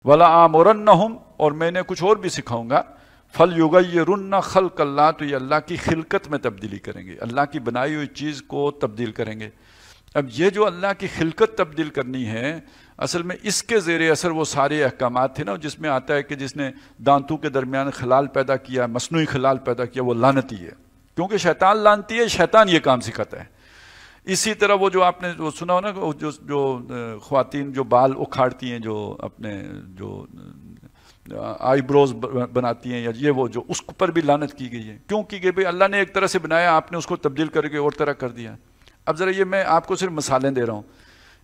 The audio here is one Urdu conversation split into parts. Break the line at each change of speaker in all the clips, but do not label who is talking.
ولا آمرنہم، اور میں نے کچھ اور بھی سکھاؤں گا، فلیغیرن خلق اللہ، تو یہ اللہ کی خلقت میں تبدیلی کریں گے، اللہ کی بنائی ہوئی چیز کو تبدیل کریں گے۔ اب یہ جو اللہ کی خلقت تبدیل کرنی ہے، اصل میں اس کے زیر اثر وہ سارے احکامات تھے نا، جس میں آتا ہے کہ جس نے دانتوں کے درمیان خلال پیدا کیا، مصنوعی خلال پیدا کیا، وہ لعنتی ہے، کیونکہ شیطان لعنتی ہے، شیطان یہ کام سکھاتا ہے۔ اسی طرح وہ جو آپ نے وہ سنا ہو نا، جو خواتین جو بال اکھاڑتی ہیں، جو اپنے جو آئی بروز بناتی ہیں، یا یہ وہ جو اس پر بھی لعنت کی گئی ہے۔ کیوں کی گئی؟ بھئی اللہ نے ایک طرح سے بنایا، آپ نے اس کو تبدیل کر کے اور طرح کر دیا۔ اب ذرا یہ میں آپ کو صرف مثالیں دے رہا ہوں،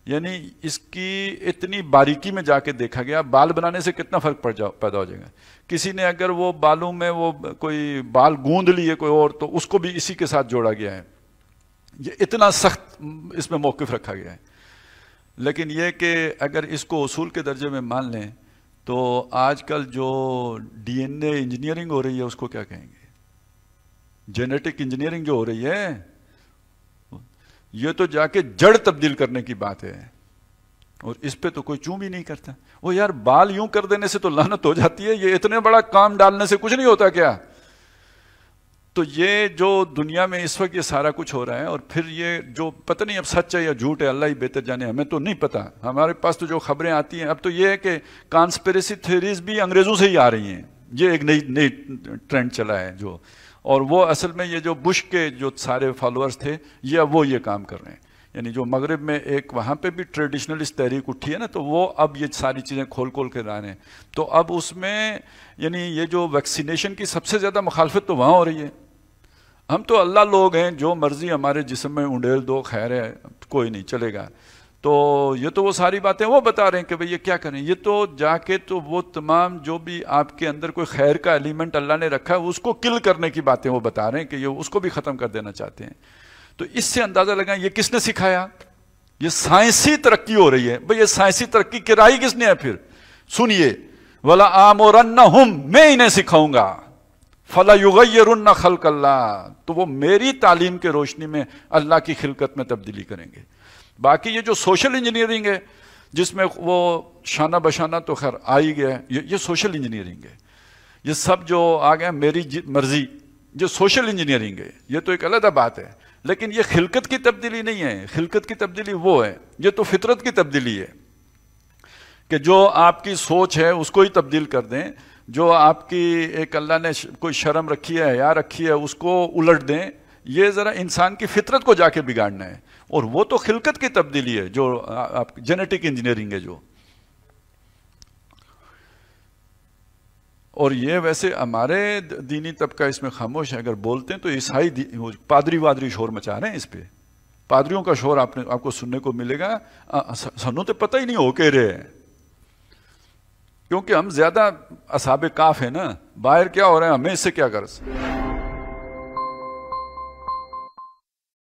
یعنی اس کی اتنی باریکی میں جا کے دیکھا گیا، بال بنانے سے کتنا فرق پیدا ہو جائے گا۔ کسی نے اگر وہ بالوں میں وہ کوئی بال گوند لیے کوئی اور، تو اس کو بھی اسی کے ساتھ جوڑا گیا ہے۔ یہ اتنا سخت اس میں موقف رکھا گیا ہے۔ لیکن یہ کہ اگر اس کو اصول کے درجے میں مان لیں تو آج کل جو ڈی این اے انجینئرنگ ہو رہی ہے اس کو کیا کہیں گے؟ جینیٹک انجینئرنگ جو ہو رہی ہے، یہ تو جا کے جڑ تبدیل کرنے کی بات ہے، اور اس پہ تو کوئی چوں بھی نہیں کرتا۔ وہ یار بال یوں کر دینے سے تو لعنت ہو جاتی ہے، یہ اتنے بڑا کام ڈالنے سے کچھ نہیں ہوتا کیا؟ تو یہ جو دنیا میں اس وقت یہ سارا کچھ ہو رہا ہے، اور پھر یہ جو پتہ نہیں اب سچ ہے یا جھوٹ ہے، اللہ ہی بہتر جانے، ہمیں تو نہیں پتہ۔ ہمارے پاس تو جو خبریں آتی ہیں اب تو یہ ہے کہ کانسپیریسی تھیوریز بھی انگریزوں سے ہی آ رہی ہیں، یہ ایک نئی ٹرینڈ چلا ہے جو، اور وہ اصل میں یہ جو بش کے جو سارے فالوورز تھے، وہ یہ کام کر رہے ہیں۔ یعنی جو مغرب میں ایک وہاں پہ بھی ٹریڈیشنلسٹ تحریک اٹھی ہے نا، تو وہ اب یہ ساری چیزیں کھول کے لا رہے ہیں۔ تو اب اس میں یعنی یہ جو ویکسینیشن کی سب سے زیادہ مخالفت تو وہاں ہو رہی ہے۔ ہم تو اللہ لوگ ہیں، جو مرضی ہمارے جسم میں انڈیل دو، خیر ہے، کوئی نہیں چلے گا۔ تو یہ تو وہ ساری باتیں وہ بتا رہے ہیں کہ بھئی یہ کیا کریں۔ یہ تو جا کے تو وہ تمام جو بھی آپ کے اندر کوئی خیر کا ایلیمنٹ اللہ نے رکھا ہے، اس کو کل کرنے کی باتیں وہ بتا رہے ہیں کہ یہ اس کو بھی ختم کر دینا چاہتے ہیں۔ تو اس سے اندازہ لگائیں یہ کس نے سکھایا؟ یہ سائنسی ترقی ہو رہی ہے۔ بھئی یہ سائنسی ترقی کرائی کس نے ہے پھر؟ سنیے، وَلَا آمُرَنَّهُمْ، میں انہیں سکھاؤں گا، فَلَيُغَيِّرُنَّ خَلْقَ اللَّهِ، تو وہ میری تعلیم کے روشنی میں اللہ کی خلقت میں تبدیلی کریں گے۔ باقی یہ جو سوشل انجینئرنگ ہے، جس میں وہ شانہ بشانہ تو خیر آ ہی گیا ہے، یہ سوشل انجینئرنگ ہے۔ یہ سب جو آ گیا میری مرضی، جو سوشل انجینئرنگ ہے، یہ تو ایک علیحدہ بات ہے، لیکن یہ خلقت کی تبدیلی نہیں ہے۔ خلقت کی تبدیلی وہ ہے، یہ تو فطرت کی تبدیلی ہے کہ جو آپ کی سوچ ہے اس کو ہی تبدیل کر دیں، جو آپ کی ایک اللہ نے کوئی شرم رکھی ہے، حیا رکھی ہے، اس کو الٹ دیں۔ یہ ذرا انسان کی فطرت کو جا کے بگاڑنا ہے، اور وہ تو خلقت کی تبدیلی ہے، جو آپ جینیٹک انجینئرنگ ہے جو۔ اور یہ ویسے ہمارے دینی طبقہ اس میں خاموش ہے، اگر بولتے ہیں تو عیسائی پادری وادری شور مچا رہے ہیں اس پہ۔ پادریوں کا شور آپ کو سننے کو ملے گا، سنوں تو پتہ ہی نہیں ہو کے رہے ہیں، کیونکہ ہم زیادہ اصحاب کاف ہیں نا، باہر کیا ہو رہا ہے ہمیں اس سے کیا غرض۔